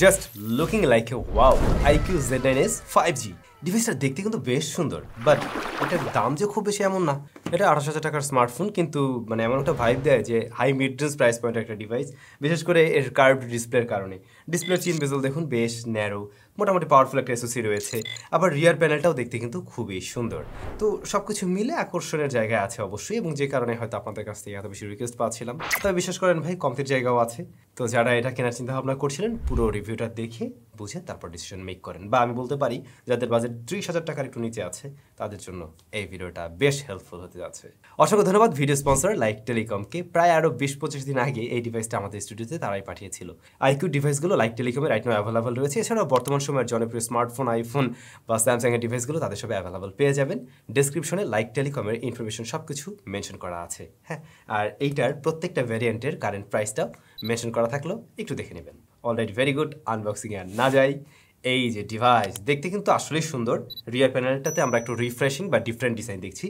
Just looking like a wow iQOO Z9s 5G ডিভাইসটা দেখতে কিন্তু বেশ সুন্দর, বাট এটার দাম যে খুব বেশি এমন না। এটা 28,000 টাকার স্মার্টফোন, কিন্তু মানে এমন একটা ভাইব দেয় যে হাই মিড রেঞ্জ প্রাইস পয়েন্টের একটা ডিভাইস, বিশেষ করে এর কার্ভড ডিসপ্লের কারণে। ডিসপ্লের চিন বেজেল দেখুন বেশ ন্যারো, মোটামুটি পাওয়ারফুল একটা এসওসি রয়েছে, আবার রিয়ার প্যানেলটাও দেখতে কিন্তু খুবই সুন্দর। তো সব কিছু মিলে আকর্ষণের জায়গায় আছে অবশ্যই, এবং যে কারণে হয়তো আপনাদের কাছ থেকে এত বেশি রিকোয়েস্ট পাচ্ছিলাম। তবে বিশ্বাস করেন ভাই, কমতির জায়গাও আছে। তো যারা এটা কেনার চিন্তা ভাবনা করছিলেন, পুরো রিভিউটা দেখে বুঝে তারপর ডিসিশন মেক করেন। বা আমি বলতে পারি যাদের বাজেট 30,000 টাকার একটু নিচে আছে, তাদের জন্য এই ভিডিওটা বেশ হেল্পফুল হতে যাচ্ছে। অসংখ্য ধন্যবাদ ভিডিও স্পন্সর লাইক টেলিকমকে। প্রায় আরও 20-25 দিন আগে এই ডিভাইসটা আমাদের স্টুডিওতে তারাই পাঠিয়েছিল। iQOO ডিভাইসগুলো লাইক টেলিকমে রাইট নাও অ্যাভেলেবল রয়েছে। এছাড়াও বর্তমান সময়ের জনপ্রিয় স্মার্টফোন, আইফোন বা স্যামসাংয়ের ডিভাইসগুলো তাদের সবে অ্যাভেলেবল পেয়ে যাবেন। ডেসক্রিপশনে লাইক টেলিকমের ইনফরমেশন সব কিছু মেনশন করা আছে। হ্যাঁ, আর এইটার প্রত্যেকটা ভ্যারিয়েন্টের কারেন্ট প্রাইসটাও মেনশন করা থাকলেও একটু দেখে নেবেন। Alright, very good. আনবক্সিংয়ে আর না যাই, এই যে ডিভাইস দেখতে কিন্তু আসলেই সুন্দর। রিয়ার প্যানেলটাতে আমরা একটু রিফ্রেশিং বা ডিফারেন্ট ডিজাইন দেখছি।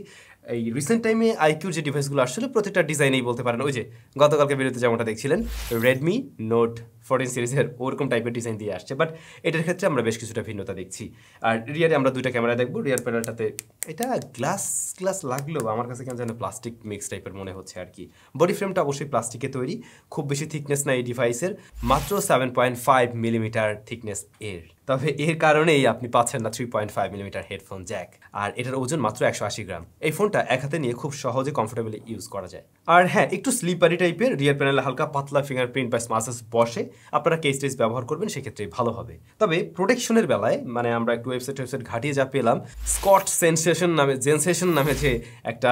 এই রিসেন্ট টাইমে iQOO যে ডিভাইসগুলো আসলে প্রত্যেকটা ডিজাইনেই বলতে পারেন, ওই যে গতকালকে ভিডিওতে যেমনটা দেখছিলেন Redmi Note 14 সিরিজের ওরকম টাইপের ডিজাইন দিয়ে আসছে, বাট এটার ক্ষেত্রে আমরা বেশ কিছুটা ভিন্নতা দেখছি। আর রিয়ারে আমরা দুইটা ক্যামেরা দেখবো। রিয়ার প্যানেলটাতে এটা গ্লাস লাগলেও আমার কাছে কেন যেন প্লাস্টিক মিক্স টাইপের মনে হচ্ছে আর কি। বডি ফ্রেমটা অবশ্যই প্লাস্টিকে তৈরি, খুব বেশি থিকনেস না এই ডিভাইসের, মাত্র 7.5 মিলিমিটার থিকনেস এর। তবে এর কারণেই আপনি পাচ্ছেন না 3.5 মিলিমিটার হেডফোন জ্যাক, আর এটার ওজন মাত্র 180 গ্রাম। এই ফোনটা এক হাতে নিয়ে খুব সহজে কমফোর্টেবলি ইউজ করা যায়। আর হ্যাঁ, একটু স্লিপারি টাইপের, রিয়ার প্যানেলে হালকা পাতলা ফিঙ্গারপ্রিন্ট বা স্মার্টস বসে, আপনারা কেস টেস ব্যবহার করবেন সেক্ষেত্রে ভালো হবে। তবে প্রোটেকশনের বেলায় মানে আমরা একটু ওয়েবসাইট ঘাটিয়ে যা পেলাম, স্কট সেনসেশন নামে যে একটা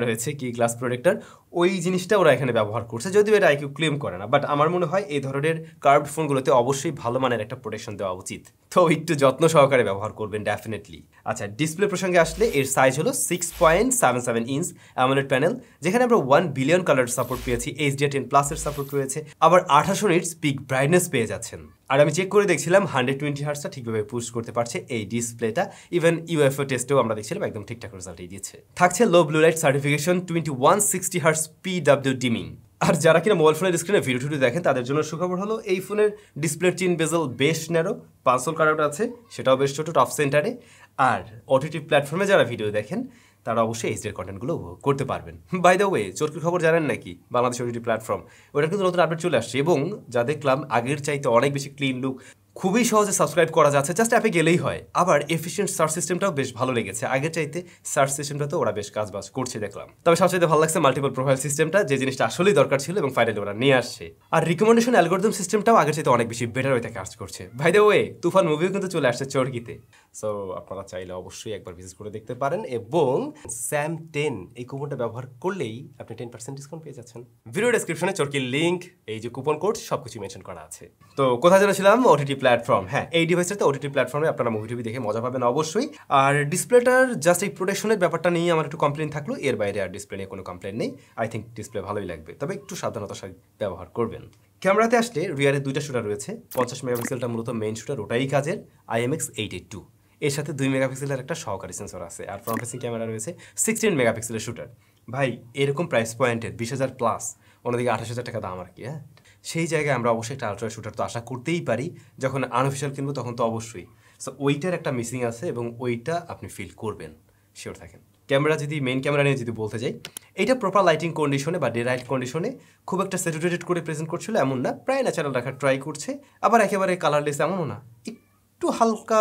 রয়েছে কি গ্লাস প্রোটেক্টর, ওই জিনিসটা ওরা এখানে ব্যবহার করছে, যদিও এটা iQOO ক্লেম করে না। বাট আমার মনে হয় এই ধরনের কার্ভড ফোনগুলোতে অবশ্যই ভালো মানের একটা প্রোটেকশন দেওয়া উচিত, তো একটু যত্ন সহকারে ব্যবহার করবেন ডেফিনেটলি। আচ্ছা, ডিসপ্লে প্রসঙ্গে আসলে এর সাইজ হলো 6.77 ইঞ্চ অ্যামোলেড প্যানেল, যেখানে আমরা 1 বিলিয়ন কালার সাপোর্ট পেয়েছি, HDR10+ এর সাপোর্ট রয়েছে, আবার 28 নিটস পিক ব্রাইটনেস পেয়ে যাচ্ছেন। আর আমি চেক করে দেখছিলাম 120 হার্টসটা ঠিকভাবে পুশ করতে পারছে এই ডিসপ্লেটা। ইভেন UFO টেস্টেও আমরা দেখছিলাম একদম ঠিকঠাক রেজাল্টই দিচ্ছে। থাকছে low blue light certification, 2160 hertz PW dimming. আর যারা কিনা মোবাইল ফোনের স্ক্রিনে ভিডিও দেখেন, তাদের জন্য সুখবর হলো এই ফোনের ডিসপ্লের চিন বেজেল বেশ ন্যারো, পাঁচল কার্ড আছে, সেটাও বেশ ছোট, টপ সেন্টারে। আর ওটিটি প্ল্যাটফর্মে যারা ভিডিও দেখেন, তারা অবশ্যই এইচডির কন্টেন্টগুলো উপভোগ করতে পারবেন। বাই দ্য ওয়ে, চরকির খবর জানেন নাকি? বাংলাদেশ ওটিটি প্ল্যাটফর্ম, ওটা কিন্তু নতুন আপডেট চলে আসছে, এবং যা দেখলাম আগের চাইতে অনেক বেশি ক্লিন লুক, খুবই সহজে সাবস্ক্রাইব করা যাচ্ছে, জাস্ট অ্যাপে গেলেই হয়। আবার এফিশিয়েন্ট সার্চ সিস্টেমটাও বেশ ভালো লেগেছে, আগের চাইতে সার্চ সিস্টেমটাতে ওরা বেশ কাজবাজ করছে দেখলাম। তবে সবচেয়ে ভালো লাগছে মাল্টিপল প্রোফাইল সিস্টেমটা, যে জিনিসটা আসলেই দরকার ছিল এবং ফাইনালি ওরা নিয়ে আসছে। আর রিকমেন্ডেশন অ্যালগরিদম সিস্টেমটাও আগের চাইতে অনেক বেশি বেটার হয়ে কাজ করছে। বাই দ্য ওয়ে, তুফান মুভিও কিন্তু চলে আসছে চরকিতে, সো আপনারা চাইলে অবশ্যই একবার ভিজিট করে দেখতে পারেন। এবং SAM10 এই কুপনটা ব্যবহার করলেই আপনি 10% ডিসকাউন্ট পেয়ে যাচ্ছেন। ভিডিও ডেসক্রিপশনে চরকির লিঙ্ক, এই যে কুপন কোড, সবকিছু মেনশন করা আছে। তো কোথায় জানাছিলাম? OTT platform. হ্যাঁ, এই ডিভাইসটাতে ওটিটি প্ল্যাটফর্মে আপনারা মুভি টুভি দেখে মজা পাবেন অবশ্যই। আর ডিসপ্লেটার জাস্ট এই প্রোটেকশনের ব্যাপারটা নিয়ে আমার একটু কমপ্লেন থাকলো, এর বাইরে আর ডিসপ্লে নিয়ে কোনো কমপ্লেন নেই। আই থিঙ্ক ডিসপ্লে ভালোই লাগবে, তবে একটু সাবধানতার সাথে ব্যবহার করবেন। ক্যামেরাতে আসলে রিয়ারের দুইটা শুটার রয়েছে। 50 মেগাপিক্সেলটা মূলত মেইন শুটার, ওটাই কাজের, IMX882। এর সাথে 2 মেগাপিক্সেলের একটা সহকারী সেন্সর আছে। আর ফ্রন্ট ফেসিং ক্যামেরা রয়েছে 16 মেগাপিক্সেলের শুটার। ভাই, এরকম প্রাইস পয়েন্টের 20,000+, অন্যদিকে 28,000 টাকা দাম আর কি। হ্যাঁ, সেই জায়গায় আমরা অবশ্যই একটা আলট্রা শুটার তো আশা করতেই পারি। যখন আনঅফিশিয়াল কিনবো তখন তো অবশ্যই। সো ওইটার একটা মিসিং আছে, এবং ওইটা আপনি ফিল করবেন, শিওর থাকেন। ক্যামেরা যদি মেইন ক্যামেরা নিয়ে যদি বলতে যাই, এইটা প্রপার লাইটিং কন্ডিশনে বা ডে লাইট কন্ডিশনে খুব একটা স্যাচুরেটেড করে প্রেজেন্ট করছিল এমন না, প্রায় ন্যাচারাল রাখার ট্রাই করছে। আবার একেবারে কালারলেস এমনও না, একটু হালকা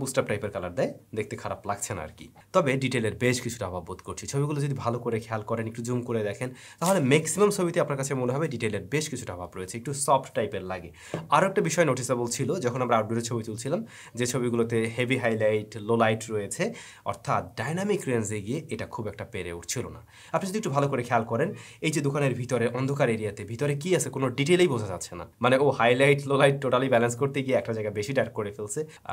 বুস্টার টাইপের কালার দেয়, দেখতে খারাপ লাগছে না আর কি। তবে ডিটেলের বেশ কিছুটা অভাব বোধ করছি। ছবিগুলো যদি ভালো করে খেয়াল করেন, একটু জুম করে দেখেন, তাহলে ম্যাক্সিমাম ছবিতে আপনার কাছে মনে হবে ডিটেলের বেশ কিছুটা অভাব রয়েছে, একটু সফট টাইপের লাগে। আরও একটা বিষয় নোটিসেবল ছিল যখন আমরা আউটডোরে ছবি তুলছিলাম, যে ছবিগুলোতে হেভি হাইলাইট, লো লাইট রয়েছে, অর্থাৎ ডাইনামিক রেঞ্জে গিয়ে এটা খুব একটা পেরে উঠছিল না। আপনি যদি একটু ভালো করে খেয়াল করেন, এই যে দোকানের ভিতরে অন্ধকার এরিয়াতে ভিতরে কি আছে কোনো ডিটেলেই বোঝা যাচ্ছে না। মানে ও highlight low light totally balance করতে গিয়ে একটা জায়গায় বেশি ডার্ক করে ফেলছে,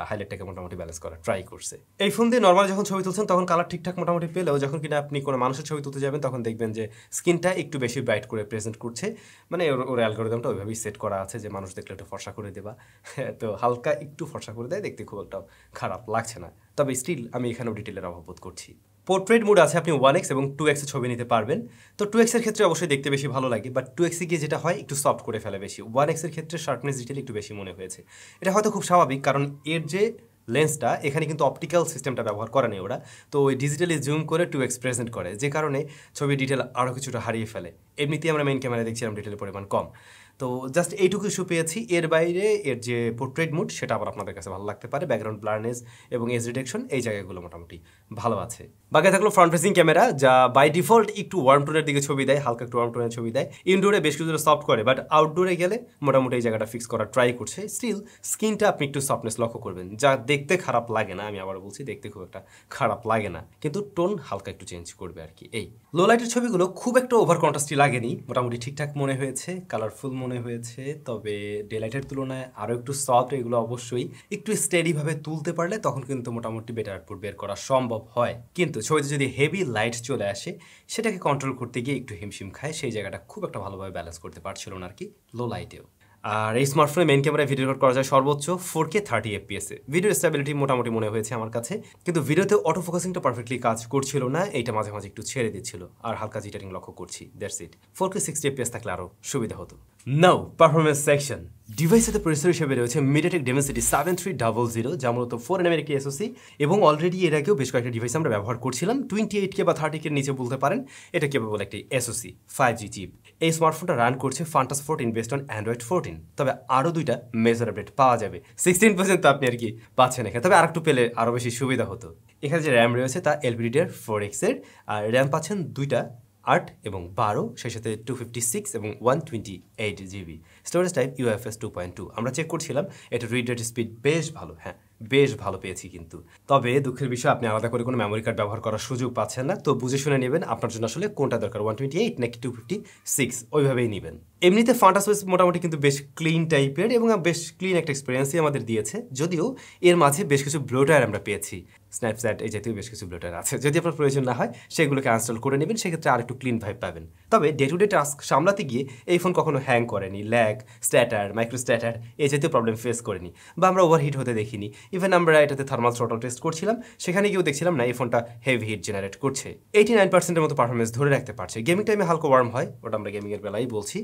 হাইলাইটটাকে মোটামুটি ব্যালেন্স করার ট্রাই করছে। এই ফোন দিয়ে নর্মাল যখন ছবি তুলছেন তখন কালার ঠিকঠাক মোটামুটি পেলেও, যখন কিনা আপনি কোনো মানুষের ছবি তুলতে যাবেন তখন দেখবেন যে স্কিনটা একটু বেশি ব্রাইট করে প্রেজেন্ট করছে। মানে ওর অ্যালগরিদমটা ওইভাবেই সেট করা আছে যে মানুষ দেখলে একটু ফর্সা করে দেবা, তো হালকা একটু ফর্সা করে দেয়, দেখতে খুব একটা খারাপ লাগছে না। তবে স্টিল আমি এখানেও ডিটেলের অভাব বোধ করছি। পোর্ট্রেট মোড আছে, আপনি 1x এবং 2x এর ছবি নিতে পারবেন। তো 2x এর ক্ষেত্রে অবশ্যই দেখতে বেশি ভালো লাগে, বাট 2x এ গিয়ে যেটা হয় একটু সফট করে ফেলে বেশি। 1x এর ক্ষেত্রে শার্পনেস ডিটেল একটু বেশি মনে হয়েছে। এটা হয়তো খুব স্বাভাবিক, কারণ এর যে লেন্সটা এখানে কিন্তু অপটিক্যাল সিস্টেমটা ব্যবহার করে নেই ওরা, তো ওই ডিজিটালি জুম করে 2x প্রেজেন্ট করে, যে কারণে ছবির ডিটেল আরও কিছুটা হারিয়ে ফেলে। এমনিতেই আমরা মেইন ক্যামেরায় দেখছিলাম ডিটেলের পরিমাণ কম। তো জাস্ট এইটুকু ইস্যু পেয়েছি। এর বাইরে এর যে পোর্ট্রেট মুড সেটা আবার আপনাদের কাছে ভালো লাগতে পারে। ব্যাকগ্রাউন্ড ব্লারনেস এবং এজ রিডাকশন এই জায়গাগুলো মোটামুটি ভালো আছে। বাকি থাকলো ফ্রন্ট ফেসিং ক্যামেরা, যা বাই ডিফল্ট একটু ওয়ার্ম টোনের দিকে ছবি দেয়, হালকা একটু ওয়ার্ম টোনের ছবি দেয়। ইনডোরে বেশ কিছুটা সফট করে, বাট আউটডোরে গেলে মোটামুটি এই জায়গাটা ফিক্স করার ট্রাই করছে। স্টিল স্কিনটা আপনি একটু সফটনেস লক্ষ্য করবেন, যা দেখতে খারাপ লাগে না। আমি আবার বলছি, দেখতে খুব একটা খারাপ লাগে না, কিন্তু টোন হালকা একটু চেঞ্জ করবে আর কি। এই লো লাইটের ছবিগুলো খুব একটা ওভার কন্ট্রাস্টি লাগেনি, মোটামুটি ঠিকঠাক মনে হয়েছে, কালারফুল মনে হয়েছে। তবে ডে লাইটের তুলনায় আরও একটু সফট, এগুলো অবশ্যই একটু স্টেডিভাবে তুলতে পারলে তখন কিন্তু মোটামুটি বেটার আউটপুট বের করা সম্ভব হয়। কিন্তু ছবিতে যদি হেভি লাইট চলে আসে, সেটাকে কন্ট্রোল করতে গিয়ে একটু হিমশিম খায়, সেই জায়গাটা খুব একটা ভালোভাবে ব্যালেন্স করতে পারছিল না আর কি লো লাইটেও। আর এই স্মার্টফোনে মেইন ক্যামেরায় ভিডিও রেকর্ড করা যায় সর্বোচ্চ 4K 30 FPS এ। ভিডিও স্টেবিলিটি মোটামুটি মনে হয়েছে আমার কাছে, কিন্তু ভিডিওতে অটো ফোকাসিংটা পারফেক্টলি কাজ করছিল না, এইটা মাঝে মাঝে একটু ছেড়ে দিচ্ছিল, আর হালকা জিটারিং লক্ষ্য করছি। That's it. 4K 60 FPS থাকলে আরও সুবিধা হতো। নাও পারফরমেন্স সেকশন। ডিভাইসেতে প্রসেসর হিসেবে রয়েছে MediaTek Dimensity 7300, যা মূলত 4nm এর একটি SoC, এবং অলরেডি এর আগেও বেশ কয়েকটা ডিভাইস আমরা ব্যবহার করছিলাম। 28K বা 30K এর নিচে বলতে পারেন, এটা কেবল একটি SoC 5G চিপ। এই স্মার্টফোনটা রান করছে Fantas 14 বেসড অন Android 14। তবে আরও দুইটা মেজর আপডেট পাওয়া যাবে। 16% তো আপনি আর কি পাচ্ছেন এখানে, তবে আরেকটু পেলে আরও বেশি সুবিধা হতো। এখানে যে র্যাম রয়েছে তা LPDDR4X এর, আর র্যাম পাচ্ছেন দুইটা 8 এবং 12, সেই সাথে 256 এবং 128GB। Storage type UFS 2.2। আমরা চেক করছিলাম, এটা রিড রেট স্পিড বেশ ভালো, হ্যাঁ বেশ ভালো পেয়েছি। কিন্তু তবে দুঃখের বিষয়, আপনি আলাদা করে কোনো মেমোরি কার্ড ব্যবহার করার সুযোগ পাচ্ছেন না। তো বুঝে শুনে নেবেন আপনার জন্য আসলে কোনটা দরকার, 128 নাকি 256, ওইভাবেই নেবেন। এমনিতে ফান্টাস ওয়েস মোটামুটি কিন্তু বেশ ক্লিন টাইপের, এবং বেশ ক্লিন একটা এক্সপিরিয়েন্সই আমাদের দিয়েছে, যদিও এর মাঝে বেশ কিছু ব্লোটার আমরা পেয়েছি। স্ন্যাপচ্যাট এই জাতীয় বেশ কিছু ব্লোটার আছে, যদি আপনার প্রয়োজন না হয় সেগুলোকে আনস্টল করে নেবেন, সেক্ষেত্রে আর একটু ক্লিন ভাইব পাবেন। তবে ডে টু ডে টাস্ক সামলাতে গিয়ে এই ফোন কখনো হ্যাং করেনি, ল্যাগ, স্ট্যাটার, মাইক্রো স্ট্যাটার এই জাতীয় প্রবলেম ফেস করেনি, বা আমরা ওভারহিট হতে দেখিনি। ইভেন আমরা এটাতে থার্মাল থ্রটল টেস্ট করছিলাম, সেখানে গিয়েও দেখছিলাম না এই ফোনটা হেভি হিট জেনারেট করছে। 89%-এর মতো পারফরমেন্স ধরে রাখতে পারছে। গেমিং টাইমে হালকা ওয়ার্ম হয়, ওটা আমরা গেমিংয়ের বেলায় বলছি।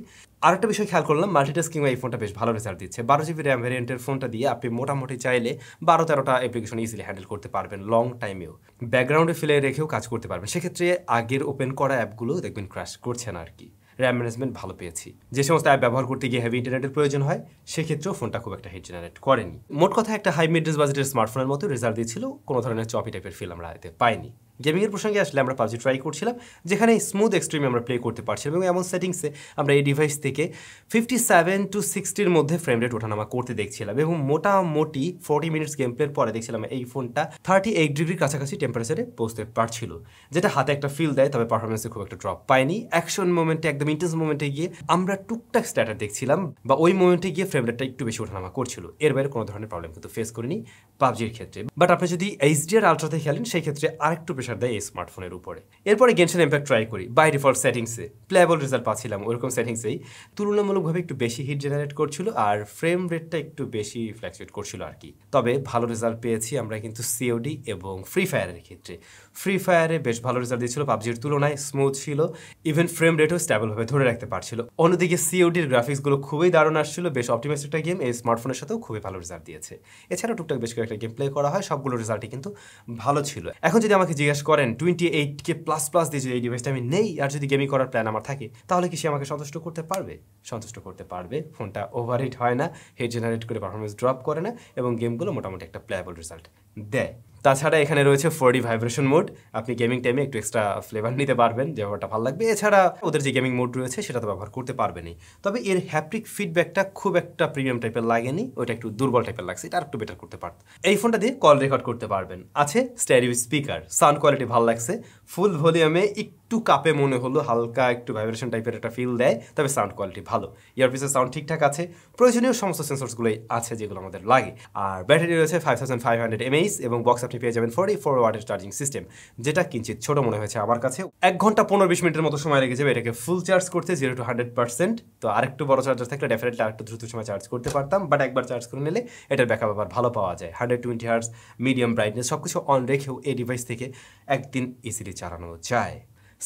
আর একটা বিষয় খেয়াল করলাম, মাল্টিটাস্কিং এই ফোনটা বেশ ভালো রেজাল্ট দিচ্ছে। 12GB র্যাম ভ্যারিয়েন্টের ফোনটা দিয়ে আপনি মোটামুটি চাইলে 12-13টা অ্যাপ্লিকেশন ইজিলি হ্যান্ডেল করতে পারবেন, লং টাইমেও ব্যাকগ্রাউন্ডে ফেলে রেখেও কাজ করতে পারবেন। সেক্ষেত্রে আগের ওপেন করা অ্যাপগুলো দেখবেন ক্র্যাশ করছে না আর কি। র্যাম ম্যানেজমেন্ট ভালো পেয়েছি। যে সমস্ত অ্যাপ ব্যবহার করতে গিয়ে হেভি ইন্টারনেটের প্রয়োজন হয়, সেক্ষেত্রেও ফোনটা খুব একটা হিট জেনারেট করেনি। মোট কথা একটা হাই মিড রেঞ্জ বাজেটের স্মার্টফোনের মতো রেজাল্ট দিয়েছিল, কোনো ধরনের চপি টাইপের ফিল আমরা এতে পাইনি। গেমিংয়ের প্রসঙ্গে আসলে আমরা PUBG ট্রাই করছিলাম, যেখানে স্মুথ এক্সট্রিমে আমরা প্লে করতে পারছিলাম, এবং এমন সেটিংসে আমরা এই ডিভাইস থেকে 57 to 60-র মধ্যে ফ্রেম রেট ওঠানামা করতে দেখছিলাম, এবং মোটামুটি 40 মিনিটস গেম প্লের পরে দেখছিলাম এই ফোনটা 38 ডিগ্রির কাছাকাছি টেম্পারেচারে পৌঁছতে পারছিল, যেটা হাতে একটা ফিল দেয়। তবে পারফরমেন্সে খুব একটা ড্রপ পাইনি। অ্যাকশন মোমেন্টে, একদম ইন্টেন্স মোমেন্টে গিয়ে আমরা টুকটাক স্ট্যাটার দেখছিলাম, বা ওই মোমেন্টে গিয়ে ফ্রেম রেটটা একটু বেশি ওঠানামা করছিল। এর বাইরে কোনো ধরনের প্রবলেম কিন্তু ফেস করিনি PUBG'র ক্ষেত্রে। বাট আপনি যদি HDR আলট্রাতে খেলেন, সেই ক্ষেত্রে আরেকটু প্রেশার দেয় এই স্মার্টফোনের উপরে। এরপরে গেনশন ইম্প্যাক্ট ট্রাই করি, বাই ডিফল্ট সেটিংসে প্লেবল রেজাল্ট পাচ্ছিলাম। ওরকম সেটিংসেই তুলনামূলকভাবে একটু বেশি হিট জেনারেট করছিল, আর ফ্রেম রেটটা একটু বেশি ফ্ল্যাকচুয়েট করছিল আর কি। তবে ভালো রেজাল্ট পেয়েছি আমরা কিন্তু COD এবং ফ্রি ফায়ারের ক্ষেত্রে। ফ্রি ফায়ারে বেশ ভালো রেজাল্ট দিয়েছিল, PUBG'র তুলনায় স্মুথ ছিল, ইভেন ফ্রেম রেটও স্টেবলভাবে ধরে রাখতে পারছিল। অন্যদিকে COD'র গ্রাফিক্সগুলো খুবই দারুণ আসছিল, বেশ অপটিমাইজড একটা গেম। এই স্মার্টফোনের সাথেও খুবই ভালো রেজাল্ট দিয়েছে। এছাড়াও টুকটাক বেশ কয়েকটা গেম প্লে করা হয়, সবগুলো রেজাল্টই কিন্তু ভালো ছিল। এখন যদি আমাকে জিজ্ঞাসা করেন 28K প্লাস দিয়ে যদি এই ডিভাইসটা আমি নেই, আর যদি গেমিং করার প্ল্যান আমার থাকে, তাহলে কি সে আমাকে সন্তুষ্ট করতে পারবে? সন্তুষ্ট করতে পারবে। ফোনটা ওভারহিট হয় না, হিট জেনারেট করে পারফরমেন্স ড্রপ করে না, এবং গেমগুলো মোটামুটি একটা প্লেয়েবল রেজাল্ট দেয়। তাছাড়া এখানে রয়েছে 4D ভাইব্রেশন মোড, আপনি গেমিং টাইমে একটু এক্সট্রা ফ্লেভার নিতে পারবেন, যে ব্যাপারটা ভালো লাগবে। এছাড়া ওদের যে গেমিং মোড রয়েছে সেটা তো ব্যবহার করতে পারবেনই। তবে এর হ্যাপটিক ফিডব্যাকটা খুব একটা প্রিমিয়াম টাইপের লাগেনি, ওইটা একটু দুর্বল টাইপের লাগছে, এটা একটু বেটার করতে পারত। এই ফোনটা দিয়ে কল রেকর্ড করতে পারবেন, আছে স্টেরিও স্পিকার, সাউন্ড কোয়ালিটি ভালো লাগছে, ফুল ভলিউমে একটু একটু কাপে মনে হলো, হালকা একটু ভাইব্রেশন টাইপের একটা ফিল দেয়, তবে সাউন্ড কোয়ালিটি ভালো। ইয়ারপিসের সাউন্ড ঠিকঠাক আছে, প্রয়োজনীয় সমস্ত সেন্সরসগুলোই আছে যেগুলো আমাদের লাগে। আর ব্যাটারি রয়েছে 5500 mAh এবং বক্স আপনি পেয়ে যাবেন 44 ওয়াটের চার্জিং সিস্টেম, যেটা কিঞ্চিত ছোট মনে হয়েছে আমার কাছে। 1 ঘন্টা 15-20 মিনিটের মতো সময় লেগে যাবে এটাকে ফুল চার্জ করতে 0 to 100%। তো আরেকটু বড় চার্জার থাকলে ডেফিনেটলি আরেকটু দ্রুত সময় চার্জ করতে পারতাম, বাট একবার চার্জ করে নিলে এটার ব্যাকআপ আবার ভালো পাওয়া যায়। 120 হার্টজ মিডিয়াম ব্রাইটনেস সবকিছু অন রেখেও এই ডিভাইস থেকে একদিন ইজিলি চালানো যায়।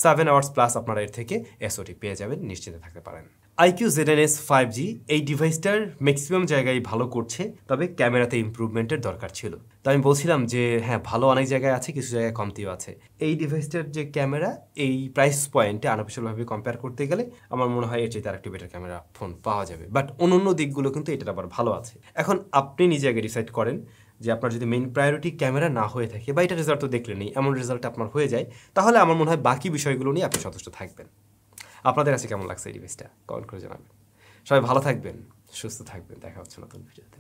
7 আওয়ার্স প্লাস আপনারা এর থেকে এসওটি পেয়ে যাবেন, নিশ্চিন্তে থাকতে পারেন। iQOO Z9s 5G এই ডিভাইসটার ম্যাক্সিমাম জায়গায় ভালো করছে, তবে ক্যামেরাতে ইমপ্রুভমেন্টের দরকার ছিল। তো আমি বলছিলাম যে হ্যাঁ, ভালো অনেক জায়গায় আছে, কিছু জায়গায় কমতিও আছে। এই ডিভাইসটার যে ক্যামেরা এই প্রাইস পয়েন্টে আনঅফিশিয়ালভাবে কম্পেয়ার করতে গেলে আমার মনে হয় এর চেয়ে আরেকটু বেটার ক্যামেরা ফোন পাওয়া যাবে, বাট অন্য দিকগুলো কিন্তু এটার আবার ভালো আছে। এখন আপনি নিজে আগে ডিসাইড করেন যে আপনার যদি মেইন প্রায়োরিটি ক্যামেরা না হয়ে থাকে, বা এটা রেজাল্ট তো দেখলেনই, এমন রেজাল্ট আপনার হয়ে যায়, তাহলে আমার মনে হয় বাকি বিষয়গুলো নিয়ে আপনি সন্তুষ্ট থাকবেন। আপনাদের কাছে কেমন লাগছে এই ডিভাইসটা কমেন্ট করে জানাবেন। সবাই ভালো থাকবেন, সুস্থ থাকবেন, দেখা হচ্ছে নতুন ভিডিওতে।